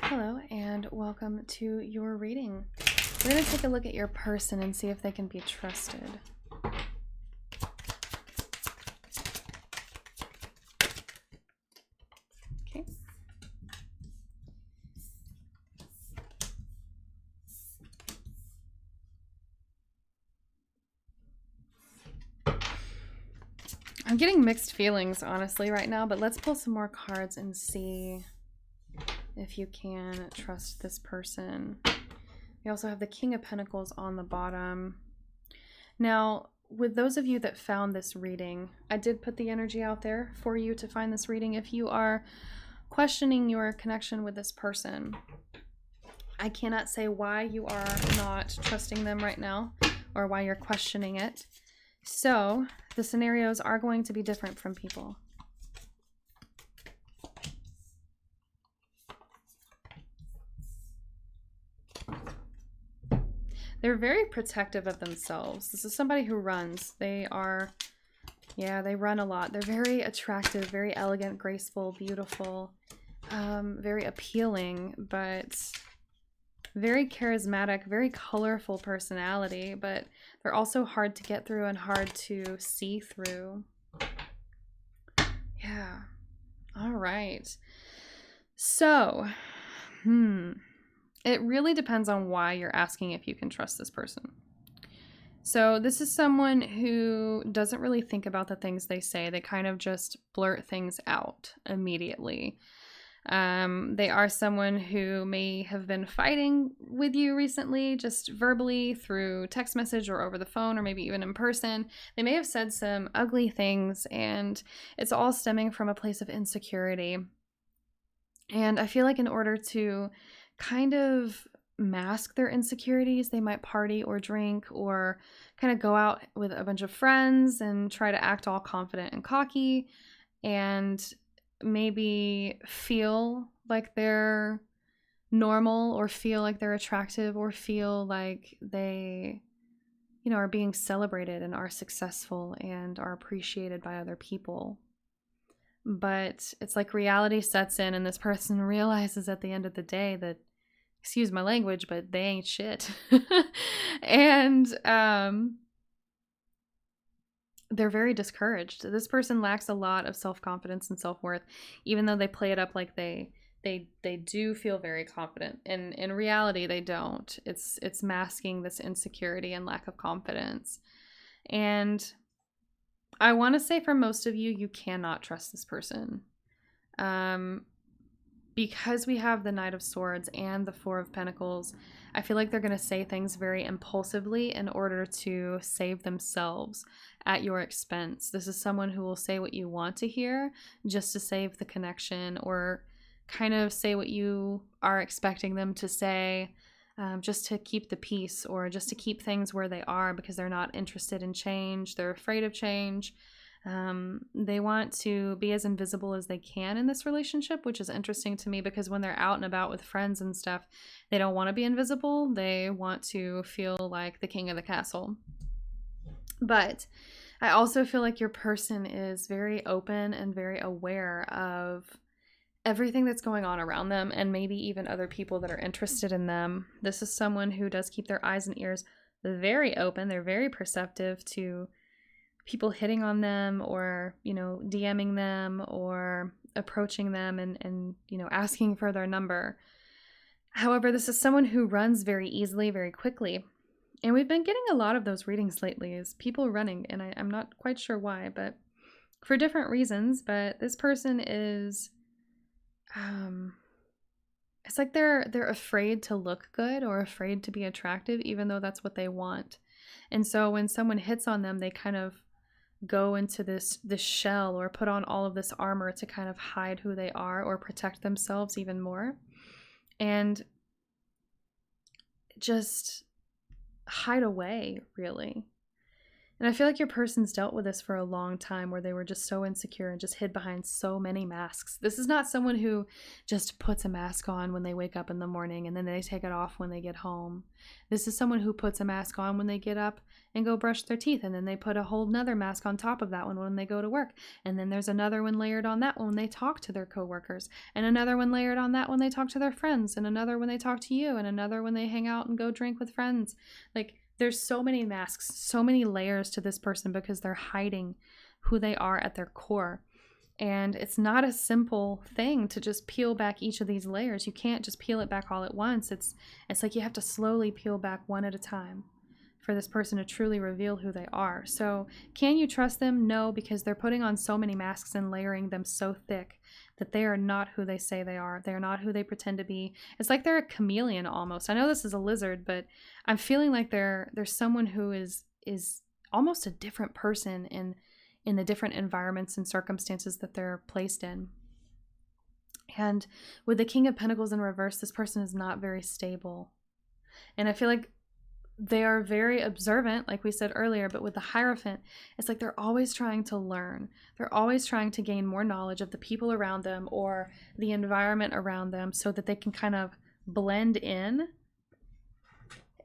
Hello and welcome to your reading. We're going to take a look at your person and see if they can be trusted. Okay. I'm getting mixed feelings, honestly, right now, but let's pull some more cards and see if you can trust this person. We also have the King of Pentacles on the bottom. Now, with those of you that found this reading, I did put the energy out there for you to find this reading. If you are questioning your connection with this person, I cannot say why you are not trusting them right now or why you're questioning it. So the scenarios are going to be different from people. They're very protective of themselves. This is somebody who runs. They run a lot. They're very attractive, very elegant, graceful, beautiful, very appealing, but very charismatic, very colorful personality, but they're also hard to get through and hard to see through. Yeah. All right. So, it really depends on why you're asking if you can trust this person. So this is someone who doesn't really think about the things they say. They kind of just blurt things out immediately. They are someone who may have been fighting with you recently, just verbally through text message or over the phone or maybe even in person. They may have said some ugly things, and it's all stemming from a place of insecurity. And I feel like in order to kind of mask their insecurities, they might party or drink or kind of go out with a bunch of friends and try to act all confident and cocky and maybe feel like they're normal or feel like they're attractive or feel like they, are being celebrated and are successful and are appreciated by other people. But it's like reality sets in and this person realizes at the end of the day that, excuse my language, but they ain't shit. And they're very discouraged. This person lacks a lot of self-confidence and self-worth, even though they play it up like they do feel very confident. And in reality, they don't. It's masking this insecurity and lack of confidence. And I want to say for most of you, you cannot trust this person. Because we have the Knight of Swords and the Four of Pentacles, I feel like they're going to say things very impulsively in order to save themselves at your expense. This is someone who will say what you want to hear just to save the connection, or kind of say what you are expecting them to say just to keep the peace, or just to keep things where they are because they're not interested in change. They're afraid of change. They want to be as invisible as they can in this relationship, which is interesting to me because when they're out and about with friends and stuff, they don't want to be invisible. They want to feel like the king of the castle. But I also feel like your person is very open and very aware of everything that's going on around them and maybe even other people that are interested in them. This is someone who does keep their eyes and ears very open. They're very perceptive to people hitting on them or, DMing them or approaching them and asking for their number. However, this is someone who runs very easily, very quickly. And we've been getting a lot of those readings lately, is people running. And I'm not quite sure why, but for different reasons. But this person is, it's like they're afraid to look good or afraid to be attractive, even though that's what they want. And so when someone hits on them, they kind of go into this shell or put on all of this armor to kind of hide who they are or protect themselves even more, and just hide away, really. And I feel like your person's dealt with this for a long time where they were just so insecure and just hid behind so many masks. This is not someone who just puts a mask on when they wake up in the morning and then they take it off when they get home. This is someone who puts a mask on when they get up and go brush their teeth, and then they put a whole nother mask on top of that one when they go to work. And then there's another one layered on that one when they talk to their coworkers, and another one layered on that when they talk to their friends, and another when they talk to you, and another when they hang out and go drink with friends. Like, there's so many masks, so many layers to this person because they're hiding who they are at their core. And it's not a simple thing to just peel back each of these layers. You can't just peel it back all at once. It's like you have to slowly peel back one at a time for this person to truly reveal who they are. So can you trust them? No, because they're putting on so many masks and layering them so thick that they are not who they say they are. They're not who they pretend to be. It's like they're a chameleon almost. I know this is a lizard, but I'm feeling like there's someone who is almost a different person in the different environments and circumstances that they're placed in. And with the King of Pentacles in reverse, this person is not very stable. And I feel like they are very observant, like we said earlier, but with the Hierophant, it's like they're always trying to learn. They're always trying to gain more knowledge of the people around them or the environment around them so that they can kind of blend in.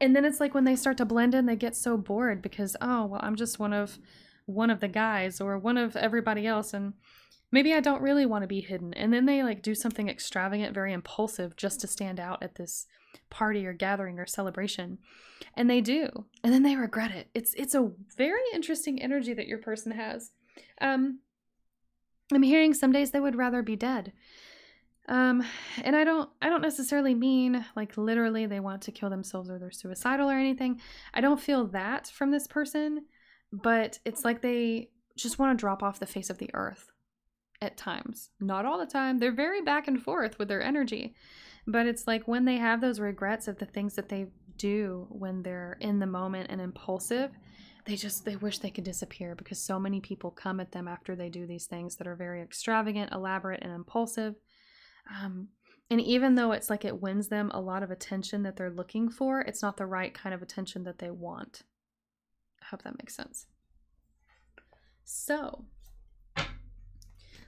And then it's like when they start to blend in, they get so bored because, oh, well, I'm just one of the guys or one of everybody else, and maybe I don't really want to be hidden. And then they like do something extravagant, very impulsive, just to stand out at this party or gathering or celebration. And they do. And then they regret it. It's a very interesting energy that your person has. I'm hearing some days they would rather be dead. And I don't necessarily mean like literally they want to kill themselves or they're suicidal or anything. I don't feel that from this person, but it's like they just want to drop off the face of the earth at times. Not all the time. They're very back and forth with their energy. But it's like when they have those regrets of the things that they do when they're in the moment and impulsive, they wish they could disappear because so many people come at them after they do these things that are very extravagant, elaborate, and impulsive. And even though it's like it wins them a lot of attention that they're looking for, it's not the right kind of attention that they want. I hope that makes sense. So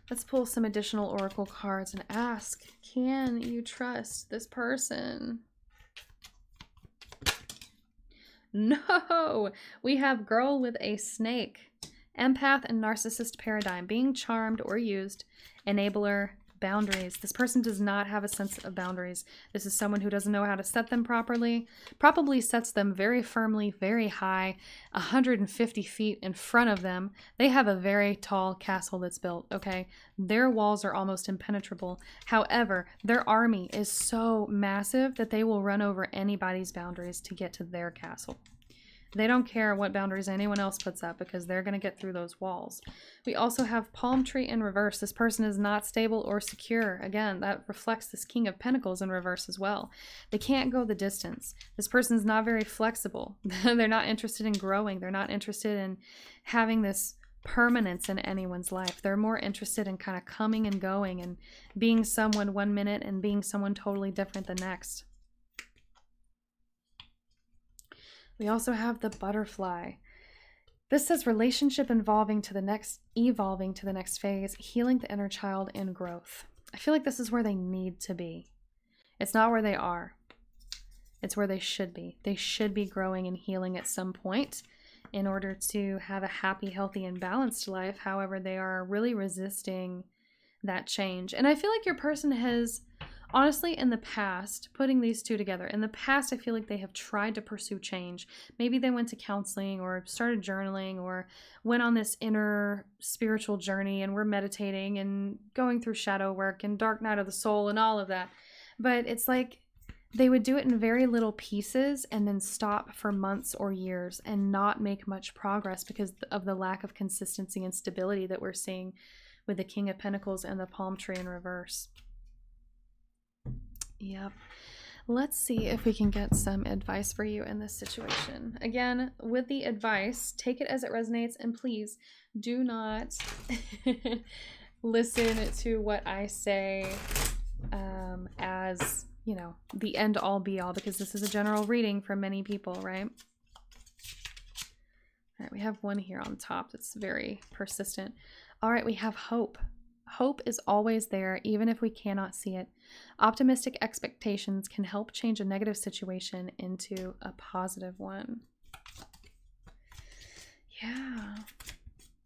let's pull some additional oracle cards and ask, can you trust this person? No! We have girl with a snake. Empath and narcissist paradigm. Being charmed or used. Enabler. Boundaries. This person does not have a sense of boundaries. This is someone who doesn't know how to set them properly. Probably sets them very firmly, very high, 150 feet in front of them. They have a very tall castle that's built, okay? Their walls are almost impenetrable. However, their army is so massive that they will run over anybody's boundaries to get to their castle. They don't care what boundaries anyone else puts up because they're going to get through those walls. We also have palm tree in reverse. This person is not stable or secure. Again, that reflects this King of Pentacles in reverse as well. They can't go the distance. This person's not very flexible. They're not interested in growing. They're not interested in having this permanence in anyone's life. They're more interested in kind of coming and going and being someone one minute and being someone totally different the next. We also have the butterfly. This says relationship evolving to the next phase, healing the inner child and growth. I feel like this is where they need to be. It's not where they are. It's where they should be. They should be growing and healing at some point in order to have a happy, healthy, and balanced life. However, they are really resisting that change. And I feel like your person has, honestly, in the past, putting these two together, in the past, I feel like they have tried to pursue change. Maybe they went to counseling or started journaling or went on this inner spiritual journey and were meditating and going through shadow work and dark night of the soul and all of that. But it's like they would do it in very little pieces and then stop for months or years and not make much progress because of the lack of consistency and stability that we're seeing with the King of Pentacles and the palm tree in reverse. Yep. Let's see if we can get some advice for you in this situation. Again, with the advice, take it as it resonates, and please do not listen to what I say as, you know, the end all be all, because this is a general reading for many people, right? All right, we have one here on top that's very persistent. All right, we have hope. Hope is always there, even if we cannot see it. Optimistic expectations can help change a negative situation into a positive one. Yeah.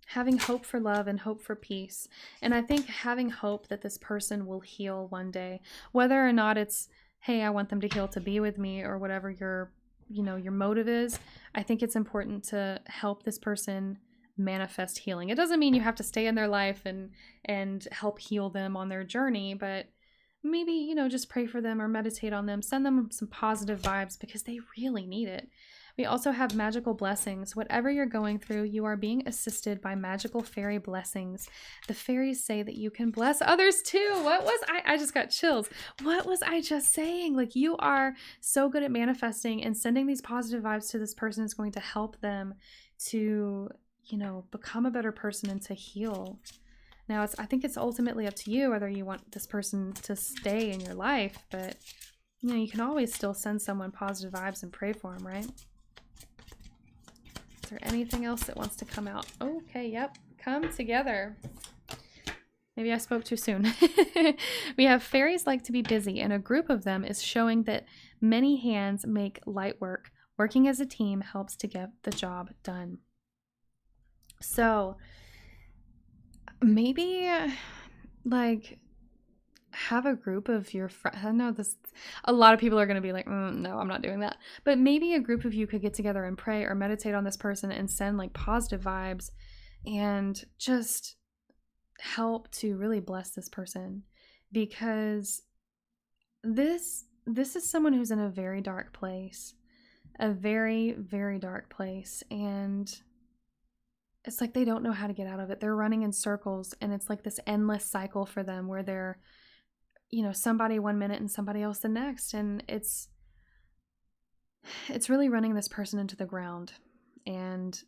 Having hope for love and hope for peace. And I think having hope that this person will heal one day, whether or not it's, hey, I want them to heal to be with me, or whatever your motive is, I think it's important to help this person manifest healing. It doesn't mean you have to stay in their life and help heal them on their journey, but maybe, just pray for them or meditate on them, send them some positive vibes because they really need it. We also have magical blessings. Whatever you're going through, you are being assisted by magical fairy blessings. The fairies say that you can bless others too. What was I just got chills. What was I just saying? Like, you are so good at manifesting, and sending these positive vibes to this person is going to help them to, become a better person and to heal. Now, I think it's ultimately up to you whether you want this person to stay in your life, but you can always still send someone positive vibes and pray for them, right? Is there anything else that wants to come out? Okay, yep. Come together. Maybe I spoke too soon. We have fairies like to be busy, and a group of them is showing that many hands make light work. Working as a team helps to get the job done. So maybe have a group of your friends. I know a lot of people are going to be like, no, I'm not doing that. But maybe a group of you could get together and pray or meditate on this person and send positive vibes and just help to really bless this person, because this is someone who's in a very dark place, a very, very dark place. And it's like they don't know how to get out of it. They're running in circles, and it's like this endless cycle for them where they're somebody one minute and somebody else the next. And it's really running this person into the ground. And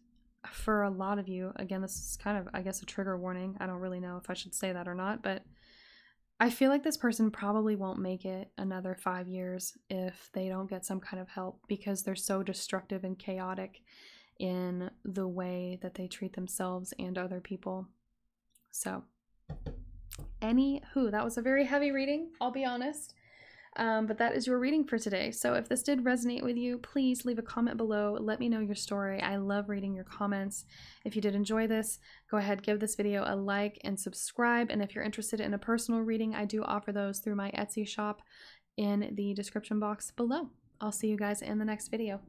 for a lot of you, again, this is kind of, I guess, a trigger warning. I don't really know if I should say that or not, but I feel like this person probably won't make it another 5 years if they don't get some kind of help, because they're so destructive and chaotic in the way that they treat themselves and other people. So anywho, that was a very heavy reading, I'll be honest. But that is your reading for today. So if this did resonate with you, please leave a comment below. Let me know your story. I love reading your comments. If you did enjoy this, go ahead, give this video a like and subscribe. And if you're interested in a personal reading, I do offer those through my Etsy shop in the description box below. I'll see you guys in the next video.